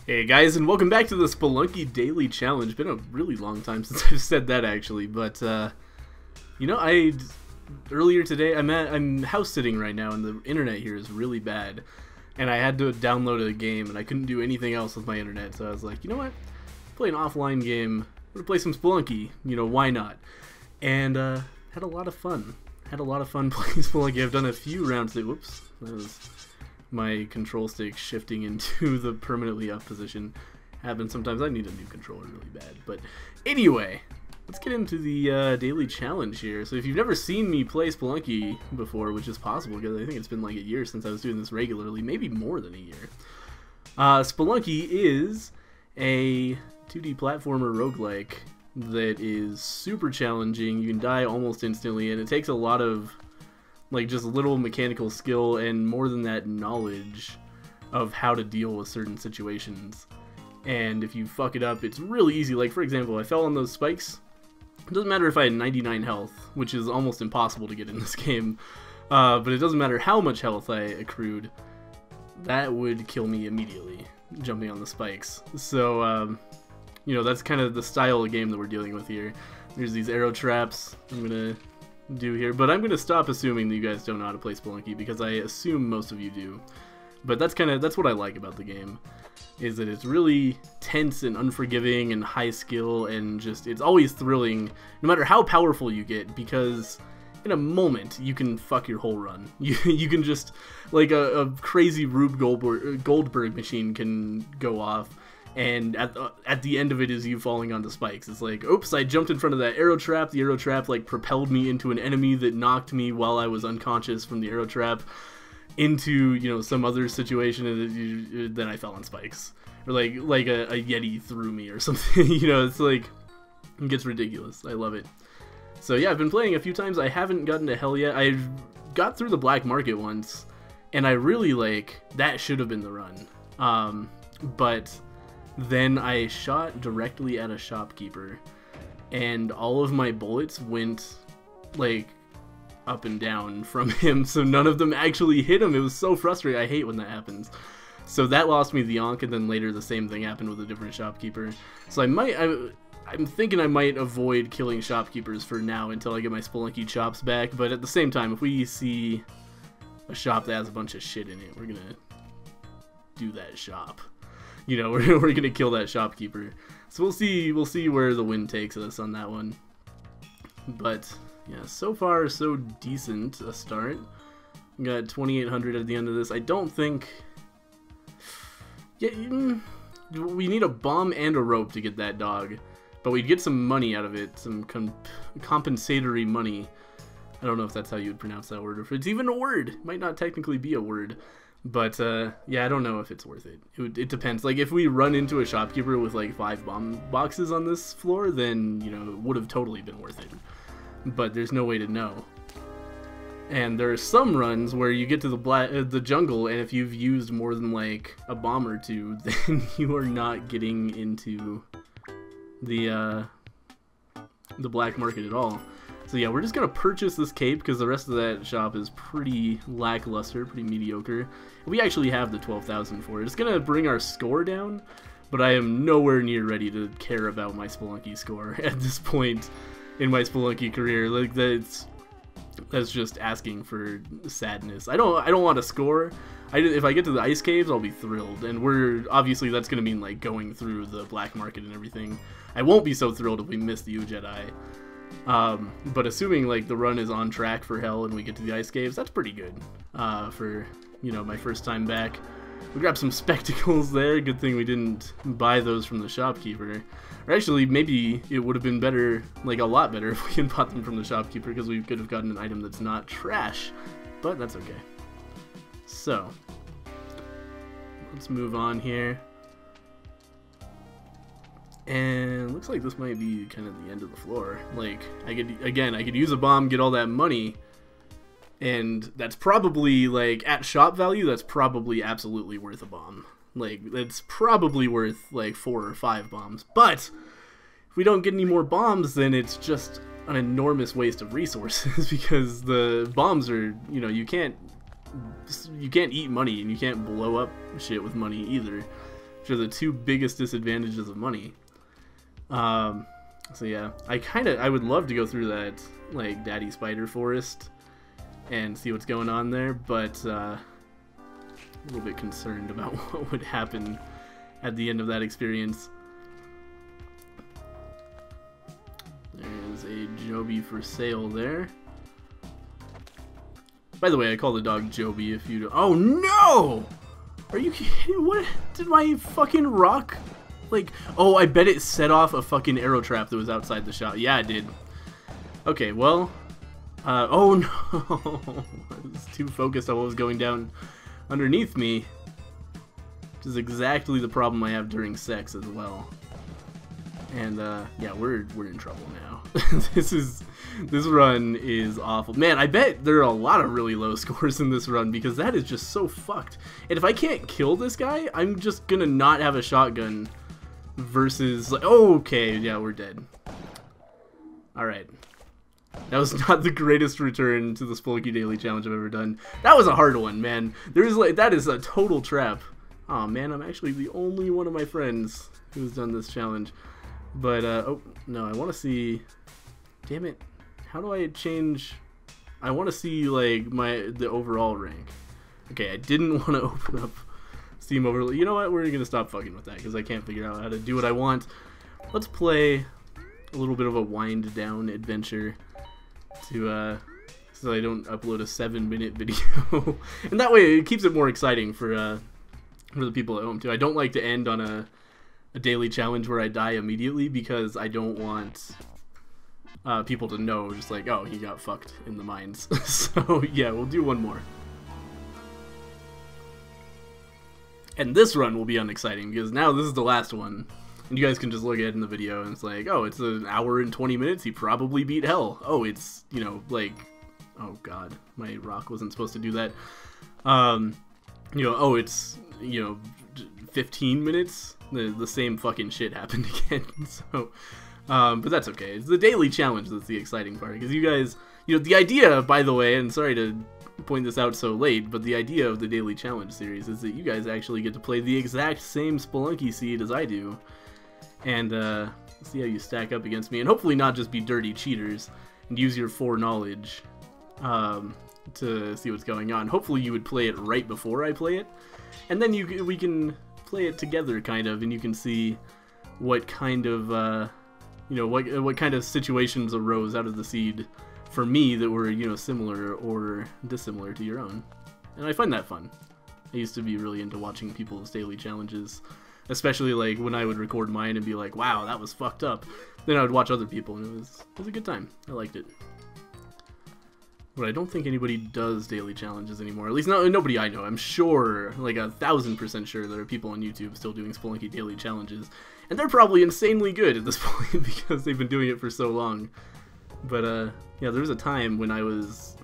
Hey guys, and welcome back to the Spelunky Daily Challenge. Been a really long time since I've said that actually, but you know, earlier today I'm house sitting right now, and the internet here is really bad, and I had to download a game, and I couldn't do anything else with my internet, so I was like, you know what, play an offline game. I'm gonna play some Spelunky. You know, why not? And had a lot of fun. Had a lot of fun playing Spelunky. I've done a few rounds. Whoops, that was my control stick shifting into the permanently up position. Happens sometimes. I need a new controller really bad. But anyway, let's get into the daily challenge here. So if you've never seen me play Spelunky before, which is possible because I think it's been like a year since I was doing this regularly, maybe more than a year. Spelunky is a 2D platformer roguelike that is super challenging. You can die almost instantly, and it takes a lot of like just little mechanical skill and more than that, knowledge of how to deal with certain situations. And if you fuck it up, it's really easy. Like for example, I fell on those spikes. It doesn't matter if I had 99 health, which is almost impossible to get in this game, but it doesn't matter how much health I accrued, that would kill me immediately, jumping on the spikes. So you know, that's kind of the style of game that we're dealing with here. There's these arrow traps I'm gonna do here, but I'm gonna stop assuming that you guys don't know how to play Spelunky, because I assume most of you do. But that's what I like about the game, is that it's really tense and unforgiving and high skill, and just it's always thrilling no matter how powerful you get, because in a moment you can fuck your whole run. You can just, like a crazy Rube Goldberg machine can go off, and at the end of it is you falling onto spikes. It's like, oops, I jumped in front of that arrow trap. The arrow trap like propelled me into an enemy that knocked me while I was unconscious from the arrow trap into, you know, some other situation, and then I fell on spikes. Or like a Yeti threw me or something. You know, it's like, it gets ridiculous. I love it. So yeah, I've been playing a few times. I haven't gotten to hell yet. I got through the black market once, and I really like, that should have been the run. But then I shot directly at a shopkeeper, and all of my bullets went like up and down from him, so none of them actually hit him. It was so frustrating. I hate when that happens. So that lost me the onk, and then later the same thing happened with a different shopkeeper. So I'm thinking I might avoid killing shopkeepers for now until I get my Spelunky chops back, but at the same time, if we see a shop that has a bunch of shit in it, we're gonna do that shop. You know, we're gonna kill that shopkeeper. So we'll see where the wind takes us on that one. But yeah, so far so decent a start. We got 2,800 at the end of this. I don't think. Yeah, we need a bomb and a rope to get that dog, but we'd get some money out of it, some compensatory money. I don't know if that's how you would pronounce that word, or if it's even a word. It might not technically be a word. But yeah, I don't know if it's worth it. It depends. Like if we run into a shopkeeper with like 5 bomb boxes on this floor, then, you know, it would have totally been worth it. But there's no way to know. And there are some runs where you get to the jungle, and if you've used more than like a bomb or two, then you are not getting into the black market at all. So yeah, we're just gonna purchase this cape because the rest of that shop is pretty lackluster, pretty mediocre. We actually have the 12,000 for it. It's gonna bring our score down, but I am nowhere near ready to care about my Spelunky score at this point in my Spelunky career. Like that's just asking for sadness. I don't want to score. If I get to the ice caves, I'll be thrilled, and obviously that's gonna mean like going through the black market and everything. I won't be so thrilled if we miss the Jedi. But assuming like the run is on track for hell and we get to the ice caves, that's pretty good for, you know, my first time back. We grabbed some spectacles there. Good thing we didn't buy those from the shopkeeper. Or actually, maybe it would have been better, like a lot better, if we had bought them from the shopkeeper, because we could have gotten an item that's not trash. But that's okay. So let's move on here. And looks like this might be kind of the end of the floor. Like, I could use a bomb, get all that money, and that's probably, like, at shop value, that's probably absolutely worth a bomb. Like, it's probably worth, like, 4 or 5 bombs. But if we don't get any more bombs, then it's just an enormous waste of resources, because the bombs are, you know, you can't eat money, and you can't blow up shit with money either. which are the two biggest disadvantages of money. So yeah, I would love to go through that, like, Daddy Spider Forest and see what's going on there, but a little bit concerned about what would happen at the end of that experience. There's a Joby for sale there. By the way, I call the dog Joby if you don't... Oh no! Are you kidding? What did my fucking rock... Like, oh, I bet it set off a fucking arrow trap that was outside the shop. Yeah, it did. Okay, well... oh no! I was too focused on what was going down underneath me. Which is exactly the problem I have during sex as well. And, yeah, we're in trouble now. This run is awful. Man, I bet there are a lot of really low scores in this run because that is just so fucked. And if I can't kill this guy, I'm just gonna not have a shotgun versus, like, oh, okay, yeah, we're dead. Alright. That was not the greatest return to the Spelunky Daily Challenge I've ever done. That was a hard one, man. That is a total trap. Aw, man, I'm actually the only one of my friends who's done this challenge. But, oh, no, I want to see... Damn it. How do I change... I want to see, like, the overall rank. Okay, I didn't want to open up Steam Overlay. You know what? We're going to stop fucking with that because I can't figure out how to do what I want. Let's play a little bit of a wind-down adventure to, so I don't upload a 7-minute video. And that way it keeps it more exciting for the people at home, too. I don't like to end on a daily challenge where I die immediately because I don't want people to know, just like, oh, he got fucked in the mines. So yeah, we'll do one more. And this run will be unexciting because now this is the last one. And you guys can just look at it in the video and it's like, oh, it's an hour and 20 minutes, he probably beat hell. Oh, it's, you know, like, oh god, my rock wasn't supposed to do that. You know, oh, it's, you know, 15 minutes, the same fucking shit happened again. So, but that's okay. It's the daily challenge that's the exciting part, because you guys, you know, the idea, by the way, and sorry to point this out so late, but the idea of the daily challenge series is that you guys actually get to play the exact same Spelunky seed as I do, and see how you stack up against me, and hopefully not just be dirty cheaters and use your foreknowledge to see what's going on. Hopefully you would play it right before I play it, and then we can play it together, kind of, and you can see what kind of you know, what kind of situations arose out of the seed for me that were, you know, similar or dissimilar to your own. And I find that fun. I used to be really into watching people's daily challenges, especially like when I would record mine and be like, wow, that was fucked up. Then I would watch other people and it was a good time. I liked it. But I don't think anybody does daily challenges anymore. At least nobody I know. I'm sure, like 1000% sure, there are people on YouTube still doing Spelunky daily challenges. And they're probably insanely good at this point because they've been doing it for so long. But, yeah, there was a time when I was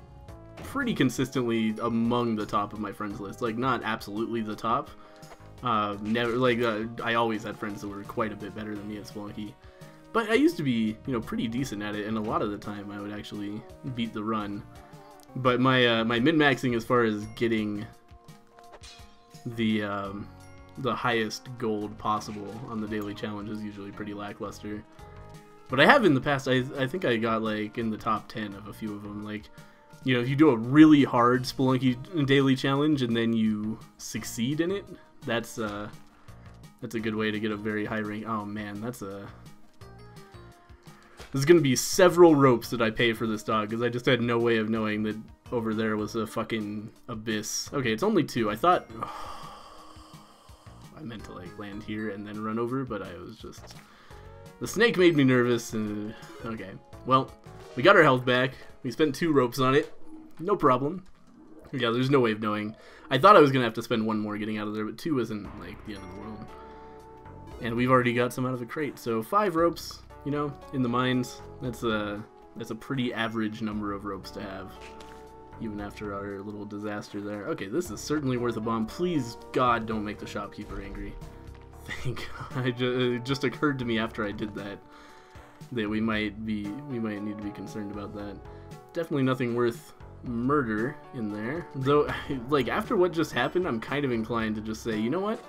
pretty consistently among the top of my friends list. Like, not absolutely the top. Never, like, I always had friends that were quite a bit better than me at Spelunky. But I used to be, you know, pretty decent at it, and a lot of the time I would actually beat the run. But my my min-maxing as far as getting the highest gold possible on the daily challenge is usually pretty lackluster. But I have in the past, I think I got like in the top 10 of a few of them. Like, you know, if you do a really hard Spelunky daily challenge and then you succeed in it, that's a good way to get a very high rank. Oh man, there's gonna be several ropes that I pay for this dog because I just had no way of knowing that over there was a fucking abyss. Okay, it's only 2. I thought I meant to like land here and then run over, but I was just, the snake made me nervous. And okay, well, we got our health back. We spent 2 ropes on it, no problem. Yeah, there's no way of knowing. I thought I was gonna have to spend 1 more getting out of there, but 2 isn't like the end of the world. And we've already got some out of the crate, so 5 ropes. You know, in the mines, that's a pretty average number of ropes to have, even after our little disaster there. Okay, this is certainly worth a bomb. Please, God, don't make the shopkeeper angry. Thank God. It just occurred to me after I did that we might need to be concerned about that. Definitely nothing worth murder in there. Though, like, after what just happened, I'm kind of inclined to just say, you know what?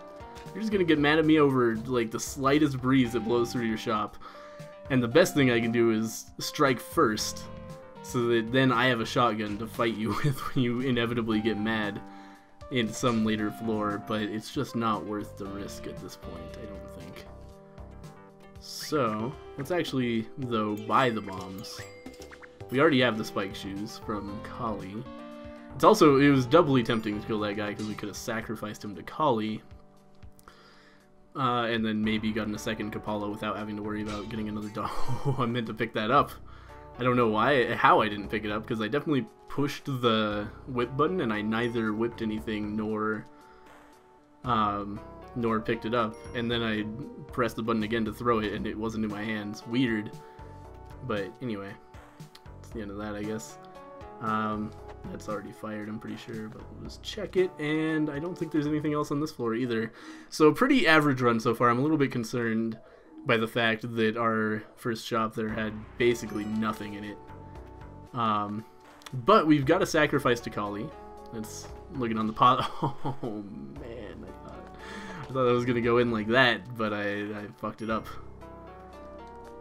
You're just gonna get mad at me over, like, the slightest breeze that blows through your shop. And the best thing I can do is strike first, so that then I have a shotgun to fight you with when you inevitably get mad in some later floor, but it's just not worth the risk at this point, I don't think. So, let's actually, though, buy the bombs. We already have the spike shoes from Kali. It was doubly tempting to kill that guy because we could have sacrificed him to Kali. And then maybe gotten a second Kapala without having to worry about getting another dog. I meant to pick that up. I don't know how I didn't pick it up, because I definitely pushed the whip button and I neither whipped anything nor picked it up. And then I pressed the button again to throw it and it wasn't in my hands. Weird. But anyway, that's the end of that, I guess. That's already fired, I'm pretty sure, but we'll just check it, and I don't think there's anything else on this floor either. So pretty average run so far. I'm a little bit concerned by the fact that our first shop there had basically nothing in it. But we've got a sacrifice to Kali. That's looking on the pot. Oh man, I thought that was gonna go in like that, but I fucked it up.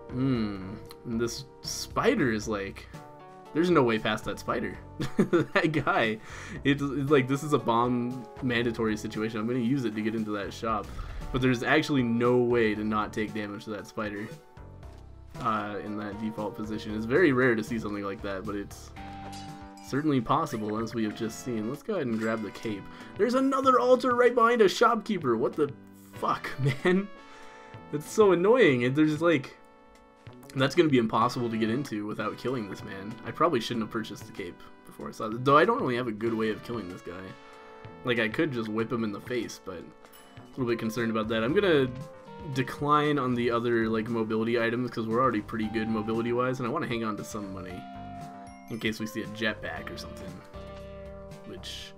And this spider is like... There's no way past that spider. That guy. It's like, this is a bomb mandatory situation. I'm going to use it to get into that shop. But there's actually no way to not take damage to that spider in that default position. It's very rare to see something like that, but it's certainly possible, as we have just seen. Let's go ahead and grab the cape. There's another altar right behind a shopkeeper. What the fuck, man? It's so annoying. There's like... That's going to be impossible to get into without killing this man. I probably shouldn't have purchased the cape before I saw this. Though I don't really have a good way of killing this guy. Like, I could just whip him in the face, but I'm a little bit concerned about that. I'm going to decline on the other, like, mobility items because we're already pretty good mobility-wise, and I want to hang on to some money in case we see a jetpack or something, which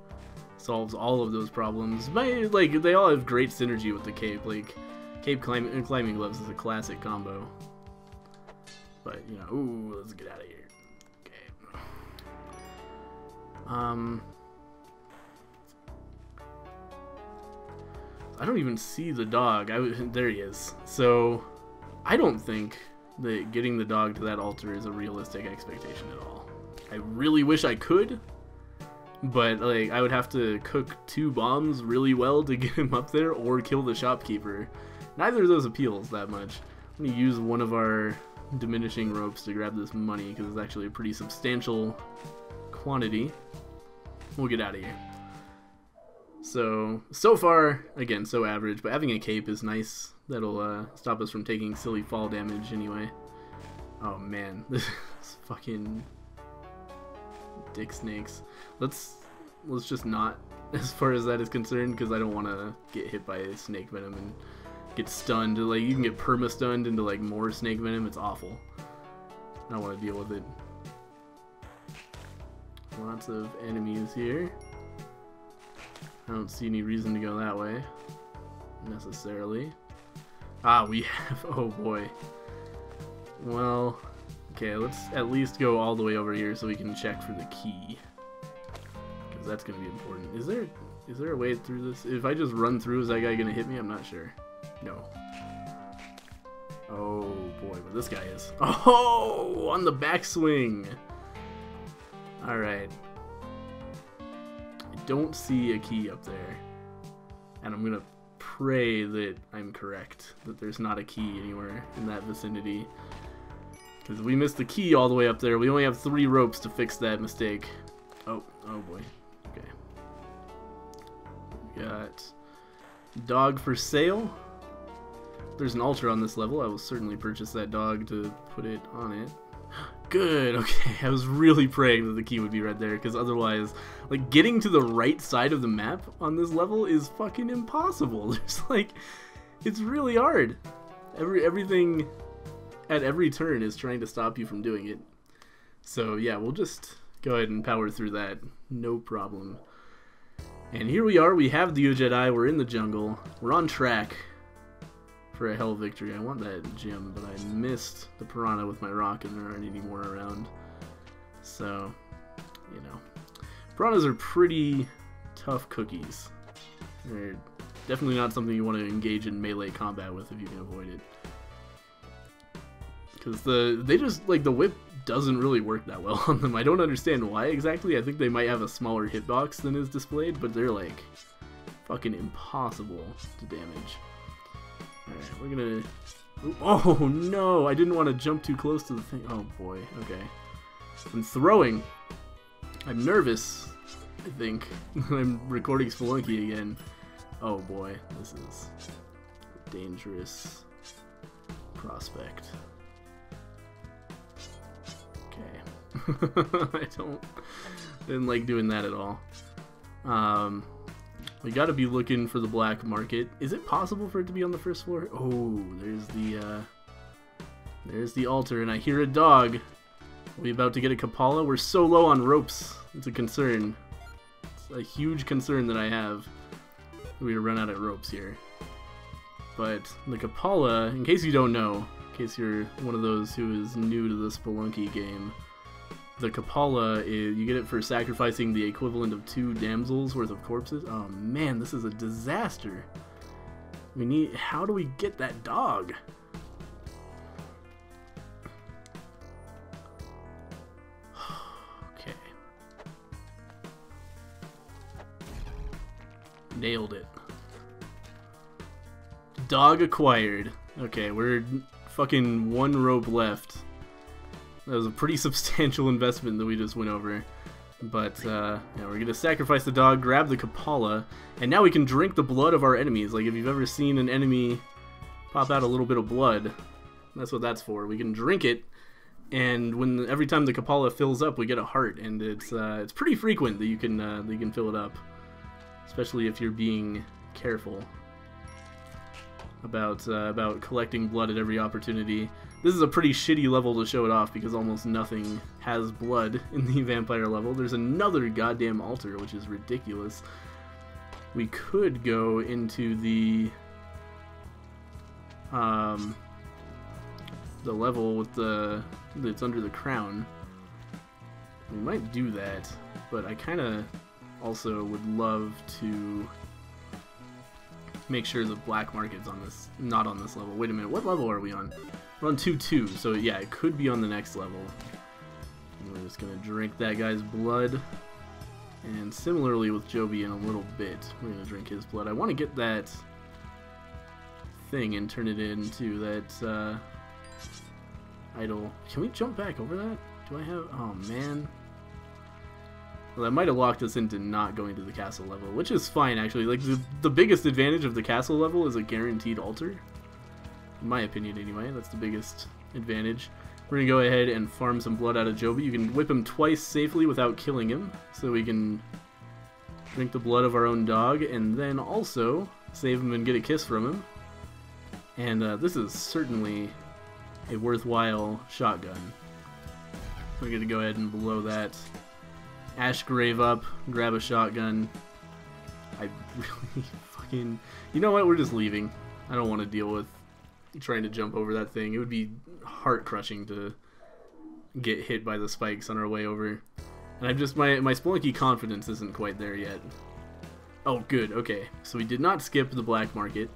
solves all of those problems. Like, they all have great synergy with the cape. Like, cape climbing gloves is a classic combo. But, you know, ooh, let's get out of here. Okay. I don't even see the dog. There he is. So, I don't think that getting the dog to that altar is a realistic expectation at all. I really wish I could, but, like, I would have to cook 2 bombs really well to get him up there, or kill the shopkeeper. Neither of those appeals that much. I'm gonna use one of our diminishing ropes to grab this money because it's actually a pretty substantial quantity. We'll get out of here. So far, again, so average, but having a cape is nice. That'll stop us from taking silly fall damage anyway. Oh man, this fucking dick snakes. Let's just not, as far as that is concerned, because I don't want to get hit by snake venom and get stunned. Like, you can get perma-stunned into, like, more snake venom. It's awful. I don't want to deal with it. Lots of enemies here. I don't see any reason to go that way, necessarily. Ah, we have... Oh, boy. Well, okay, let's at least go all the way over here so we can check for the key. Because that's going to be important. Is there a way through this? If I just run through, is that guy going to hit me? I'm not sure. No. Oh boy, but this guy is. Oh, on the backswing. Alright. I don't see a key up there. And I'm gonna pray that I'm correct. That there's not a key anywhere in that vicinity. Because we missed the key all the way up there. We only have 3 ropes to fix that mistake. Oh boy. Okay. We got dog for sale. There's an altar on this level. I will certainly purchase that dog to put it on it. Good, okay. I was really praying that the key would be right there, because otherwise, like, getting to the right side of the map on this level is fucking impossible. There's, like, it's really hard. Everything at every turn is trying to stop you from doing it. So, yeah, we'll just go ahead and power through that. No problem. And here we are. We have the Jedi. We're in the jungle. We're on track for a hell victory. I want that gem, but I missed the piranha with my rock and there aren't any more around. So, you know. Piranhas are pretty tough cookies. They're Definitely not something you want to engage in melee combat with if you can avoid it. Because the whip doesn't really work that well on them. I don't understand why exactly. I think they might have a smaller hitbox than is displayed, but they're like fucking impossible to damage. Alright, we're gonna... Oh no! I didn't want to jump too close to the thing. Oh boy, okay. I'm throwing. I'm nervous, I think. I'm recording Spelunky again. Oh boy, this is a dangerous prospect. Okay. Didn't like doing that at all. We gotta be looking for the black market. Is it possible for it to be on the first floor? Oh, there's the altar, and I hear a dog. Are we about to get a Kapala? We're so low on ropes. It's a concern. It's a huge concern that I have. We run out of ropes here. But the Kapala, in case you don't know, in case you're one of those who is new to the Spelunky game, the Kapala is, you get it for sacrificing the equivalent of 2 damsels worth of corpses. Oh man, this is a disaster. How do we get that dog? Okay. Nailed it. Dog acquired. Okay, we're fucking 1 rope left. That was a pretty substantial investment that we just went over. But, yeah, we're gonna sacrifice the dog, grab the Kapala, and now we can drink the blood of our enemies. Like, if you've ever seen an enemy pop out a little bit of blood, that's what that's for. We can drink it, and every time the Kapala fills up, we get a heart, and it's pretty frequent that you can fill it up. Especially if you're being careful about collecting blood at every opportunity. This is a pretty shitty level to show it off because almost nothing has blood in the vampire level. There's another goddamn altar, which is ridiculous. We could go into the level with that's under the crown. We might do that, but I kind of also would love to make sure the black market's not on this level. Wait a minute, what level are we on? We're on 2-2, so yeah, it could be on the next level. And we're just gonna drink that guy's blood. And similarly with Joby in a little bit, we're gonna drink his blood. I want to get that thing and turn it into that idol. Can we jump back over that? Do I have... Oh man. Well, that might have locked us into not going to the castle level, which is fine actually. Like the biggest advantage of the castle level is a guaranteed altar. In my opinion anyway, that's the biggest advantage. We're gonna go ahead and farm some blood out of Joby. You can whip him twice safely without killing him, so we can drink the blood of our own dog, and then also save him and get a kiss from him. And this is certainly a worthwhile shotgun. We're gonna go ahead and blow that ash grave up, grab a shotgun. I really fucking... You know what? We're just leaving. I don't want to deal with trying to jump over that thing. It would be heart-crushing to get hit by the spikes on our way over. And I'm just... My Spelunky confidence isn't quite there yet. Oh, good. Okay. So we did not skip the black market.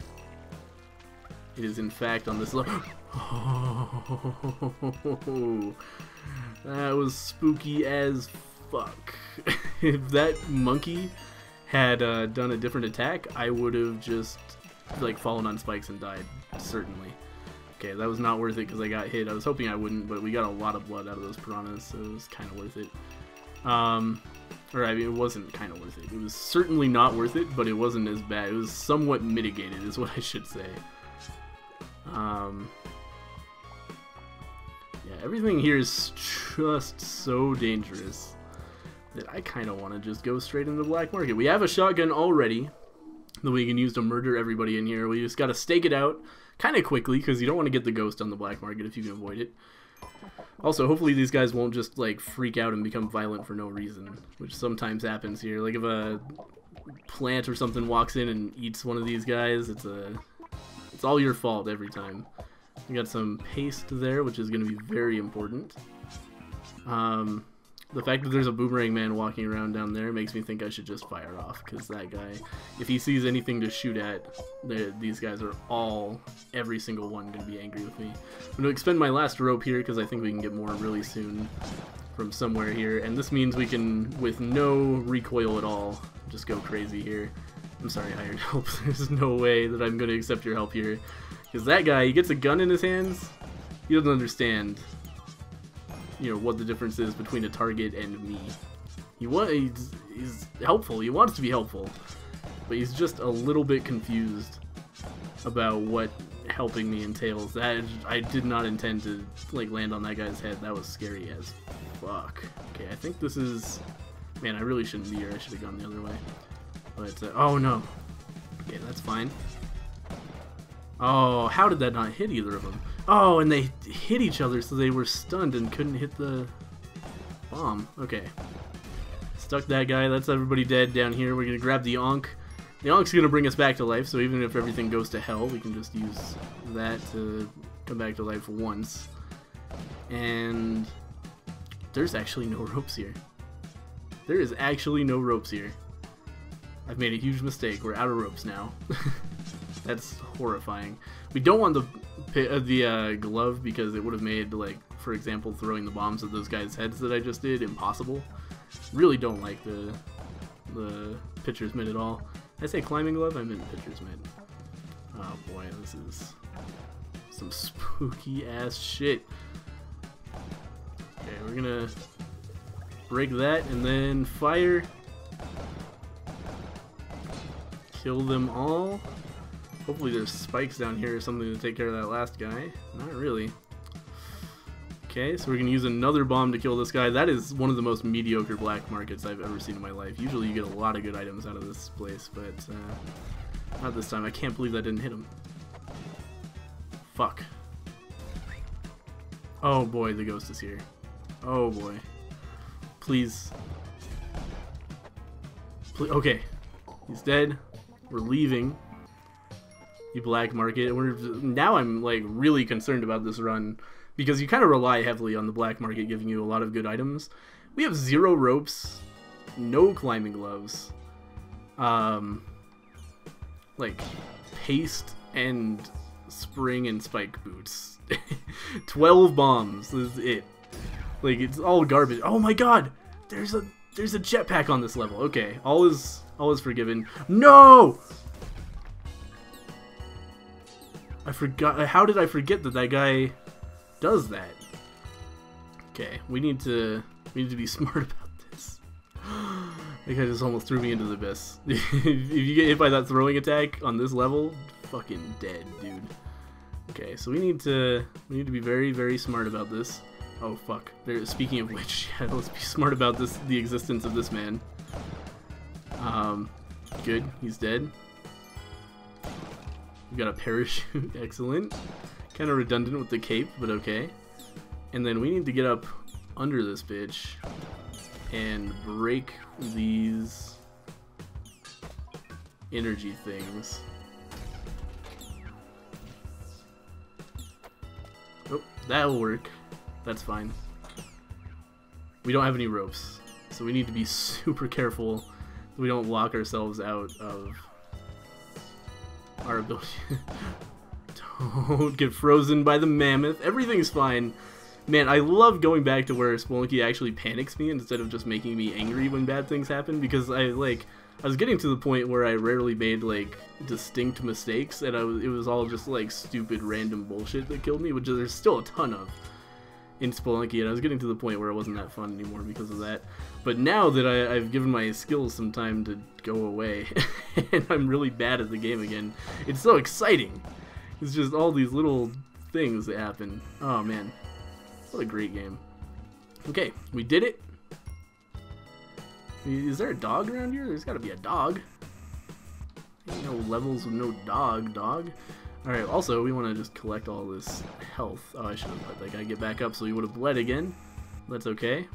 It is, in fact, on this level. Oh, that was spooky as fuck. If that monkey had done a different attack, I would have just like fallen on spikes and died, certainly. Okay, that was not worth it because I got hit. I was hoping I wouldn't, but we got a lot of blood out of those piranhas, so it was kind of worth it. Or I mean, it wasn't kind of worth it. It was certainly not worth it, but it wasn't as bad. It was somewhat mitigated, is what I should say. Yeah, everything here is just so dangerous that I kind of want to just go straight into the black market. We have a shotgun already that we can use to murder everybody in here. We just got to stake it out kind of quickly because you don't want to get the ghost on the black market if you can avoid it. Also, hopefully these guys won't just like freak out and become violent for no reason, which sometimes happens here. Like if a plant or something walks in and eats one of these guys, it's all your fault every time. We got some paste there, which is going to be very important. The fact that there's a boomerang man walking around down there makes me think I should just fire off, because that guy, if he sees anything to shoot at, these guys are all, every single one, going to be angry with me. I'm going to expend my last rope here, because I think we can get more really soon from somewhere here, and this means we can, with no recoil at all, just go crazy here. I'm sorry, hired help. There's no way that I'm going to accept your help here, because that guy, he gets a gun in his hands, he doesn't understand, you know, what the difference is between a target and me. He's helpful, he wants to be helpful, but he's just a little bit confused about what helping me entails. That I did not intend to like land on that guy's head. That was scary as fuck. Okay, I think this is, man, I really shouldn't be here. I should have gone the other way. But oh no. Okay, that's fine. Oh, how did that not hit either of them? Oh, and they hit each other, so they were stunned and couldn't hit the bomb. Okay. Stuck that guy. That's everybody dead down here. We're going to grab the Ankh. The Ankh's going to bring us back to life, so even if everything goes to hell, we can just use that to come back to life once. And there's actually no ropes here. There is actually no ropes here. I've made a huge mistake. We're out of ropes now. That's horrifying. We don't want the glove because it would have made, like, for example, throwing the bombs at those guys' heads that I just did impossible. Really don't like the pitcher's mitt at all. Did I say climbing glove? I meant pitcher's mitt. Oh boy, this is some spooky ass shit. Okay, we're gonna break that and then fire. Kill them all. Hopefully there's spikes down here or something to take care of that last guy. Not really. Okay, so we're going to use another bomb to kill this guy. That is one of the most mediocre black markets I've ever seen in my life. Usually you get a lot of good items out of this place, but not this time. I can't believe that didn't hit him. Fuck. Oh boy, the ghost is here. Oh boy. Please. Okay. He's dead. We're leaving the black market. Now I'm like really concerned about this run because you kind of rely heavily on the black market giving you a lot of good items. We have 0 ropes, no climbing gloves, like paste and spring and spike boots. 12 bombs is it. Like it's all garbage. Oh my god, there's a jetpack on this level. Okay, all is forgiven. No! I forgot. How did I forget that that guy does that? Okay, we need to be smart about this. That guy just almost threw me into the abyss. If you get hit by that throwing attack on this level, fucking dead, dude. Okay, so we need to be very, very smart about this. Oh fuck. Speaking of which, yeah, let's be smart about the existence of this man. Good, he's dead. We got a parachute, excellent. Kind of redundant with the cape, but okay. And then we need to get up under this bitch and break these energy things. Oh, that'll work. That's fine. We don't have any ropes, so we need to be super careful that we don't lock ourselves out of our ability. Don't get frozen by the mammoth. Everything's fine. Man, I love going back to where Spelunky actually panics me instead of just making me angry when bad things happen, because I was getting to the point where I rarely made like distinct mistakes and it was all just like stupid random bullshit that killed me, which there's still a ton of in Spelunky, and I was getting to the point where it wasn't that fun anymore because of that. But now that I've given my skills some time to go away and I'm really bad at the game again, it's so exciting. It's just all these little things that happen. Oh man, what a great game. Okay, we did it. Is there a dog around here? There's gotta be a dog. Ain't no levels with no dog. Alright, also, we want to just collect all this health. Oh, I should have let that guy get back up so he would have bled again. That's okay.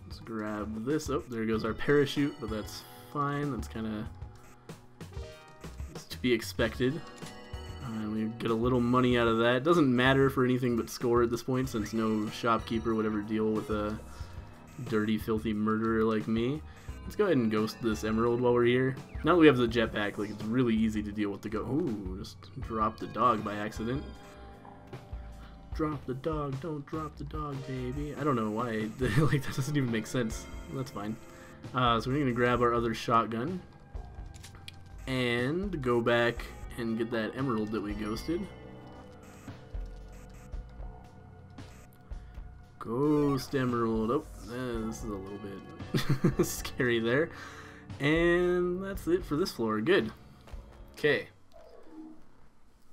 Let's grab this. Oh, there goes our parachute, but that's fine. That's kind of to be expected. And we get a little money out of that. Doesn't matter for anything but score at this point, since no shopkeeper would ever deal with a dirty, filthy murderer like me. Let's go ahead and ghost this emerald while we're here. Now that we have the jetpack, like, it's really easy to deal with the Ooh, just dropped the dog by accident. Drop the dog, don't drop the dog, baby. I don't know why, like, that doesn't even make sense. That's fine. So we're gonna grab our other shotgun and go back and get that emerald that we ghosted. Ghost emerald. Oh, this is a little bit scary there. And that's it for this floor. Good. Okay.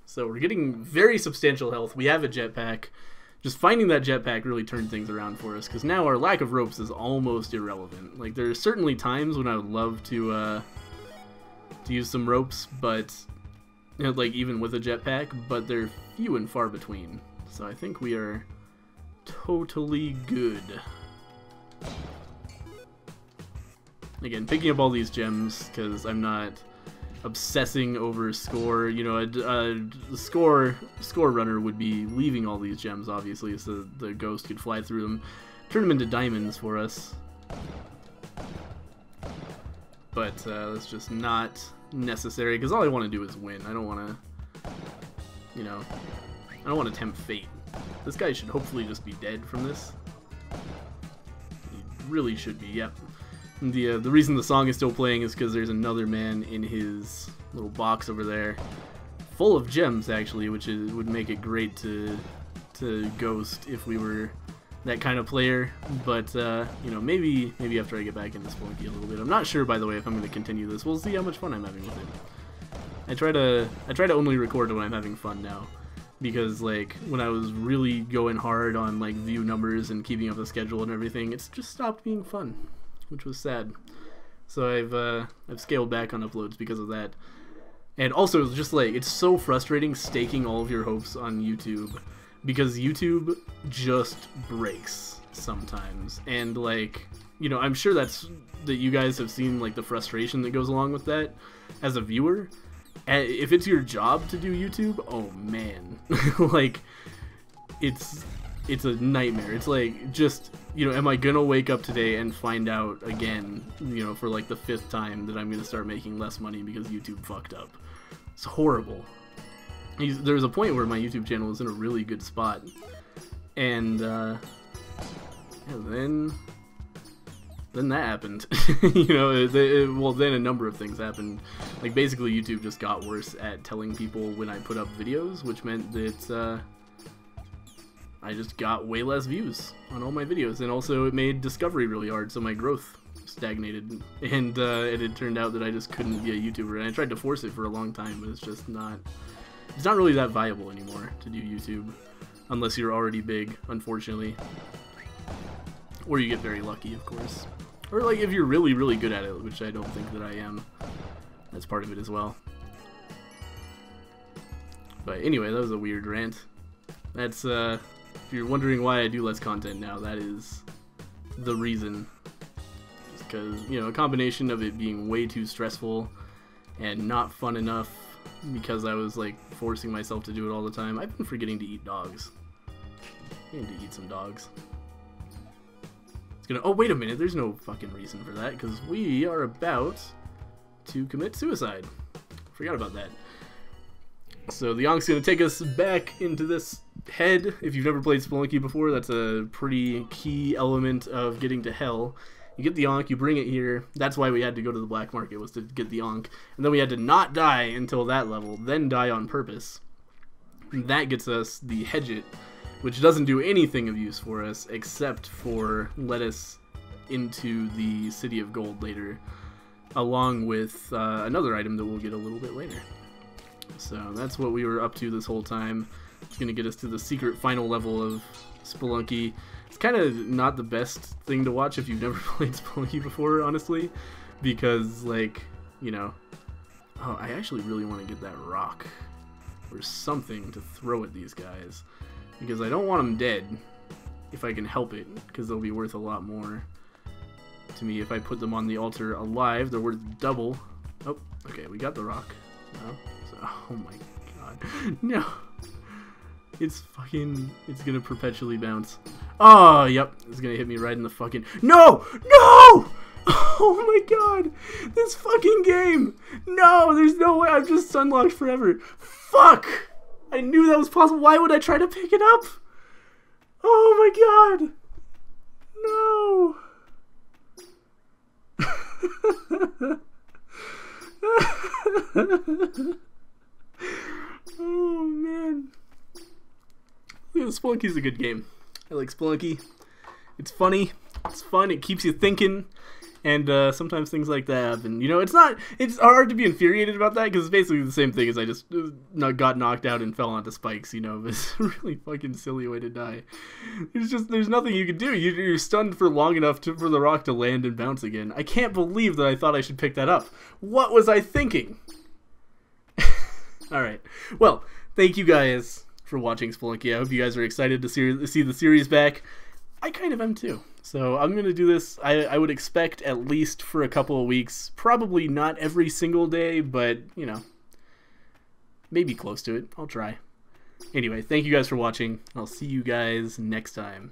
So we're getting very substantial health. We have a jetpack. Just finding that jetpack really turned things around for us, because now our lack of ropes is almost irrelevant. Like, there are certainly times when I would love to use some ropes, but you know, like, even with a jetpack, but they're few and far between. So I think we are totally good. Again, picking up all these gems because I'm not obsessing over score. You know, a score runner would be leaving all these gems, obviously, so the ghost could fly through them, turn them into diamonds for us. But that's just not necessary, because all I want to do is win. I don't want to, you know, I don't want to tempt fate. This guy should hopefully just be dead from this. He really should be, yep. The reason the song is still playing is because there's another man in his little box over there, full of gems actually, which would make it great to ghost if we were that kind of player. But you know, maybe after I get back into Spelunky a little bit. I'm not sure, by the way, if I'm going to continue this. We'll see how much fun I'm having with it. I try to only record when I'm having fun now, because like when I was really going hard on like view numbers and keeping up the schedule and everything, it's just stopped being fun, which was sad. So I've scaled back on uploads because of that. And also, just like, it's so frustrating staking all of your hopes on YouTube, because YouTube just breaks sometimes. And like, you know, I'm sure that you guys have seen like the frustration that goes along with that as a viewer. If it's your job to do YouTube, oh man, like it's a nightmare. It's like, just, you know, am I gonna wake up today and find out again, you know, for like the 5th time that I'm gonna start making less money because YouTube fucked up? It's horrible. There's a point where my YouTube channel is in a really good spot, and yeah, then that happened. You know, well, then a number of things happened. Like, basically YouTube just got worse at telling people when I put up videos, which meant that I just got way less views on all my videos, and also it made discovery really hard, so my growth stagnated, and it had turned out that I just couldn't be a YouTuber, and I tried to force it for a long time, but it's just not really that viable anymore to do YouTube, unless you're already big, unfortunately, or you get very lucky, of course, or like if you're really, really good at it, which I don't think that I am. That's part of it as well. But anyway, that was a weird rant. That's if you're wondering why I do less content now, that is the reason. Just because, you know, a combination of it being way too stressful and not fun enough, because I was like forcing myself to do it all the time. I've been forgetting to eat dogs. I need to eat some dogs. It's gonna, oh wait a minute, there's no fucking reason for that, because we are about to commit suicide. Forgot about that. So the Yonk's gonna take us back into this head. If you've never played Spelunky before, that's a pretty key element of getting to hell. You get the Yonk, you bring it here. That's why we had to go to the black market, was to get the Yonk. And then we had to not die until that level, then die on purpose. And that gets us the Hedget, which doesn't do anything of use for us except for let us into the City of Gold later, along with another item that we'll get a little bit later. So that's what we were up to this whole time. It's going to get us to the secret final level of Spelunky. It's kind of not the best thing to watch if you've never played Spelunky before, honestly, because, like, you know, oh, I actually really want to get that rock or something to throw at these guys, because I don't want them dead if I can help it, because they'll be worth a lot more to me if I put them on the altar alive. They're worth double. Oh, okay, we got the rock. No? So, oh my god. No. It's gonna perpetually bounce. Oh, yep. It's gonna hit me right in the fucking... No! No! Oh my god! This fucking game! No, there's no way. I'm just sunlocked forever. Fuck! I knew that was possible. Why would I try to pick it up? Oh my god! No! Oh man. Yeah, Spelunky's a good game. I like Spelunky. It's funny. It's fun. It keeps you thinking. And sometimes things like that happen. You know, it's hard to be infuriated about that because it's basically the same thing as I just got knocked out and fell onto spikes, you know. But it's a really fucking silly way to die. There's nothing you can do. You're stunned for long enough for the rock to land and bounce again. I can't believe that I thought I should pick that up. What was I thinking? Alright. Well, thank you guys for watching Spelunky. I hope you guys are excited to see the series back. I kind of am too. So I'm going to do this, I would expect at least for a couple of weeks. Probably not every single day, but, you know, maybe close to it. I'll try. Anyway, thank you guys for watching. I'll see you guys next time.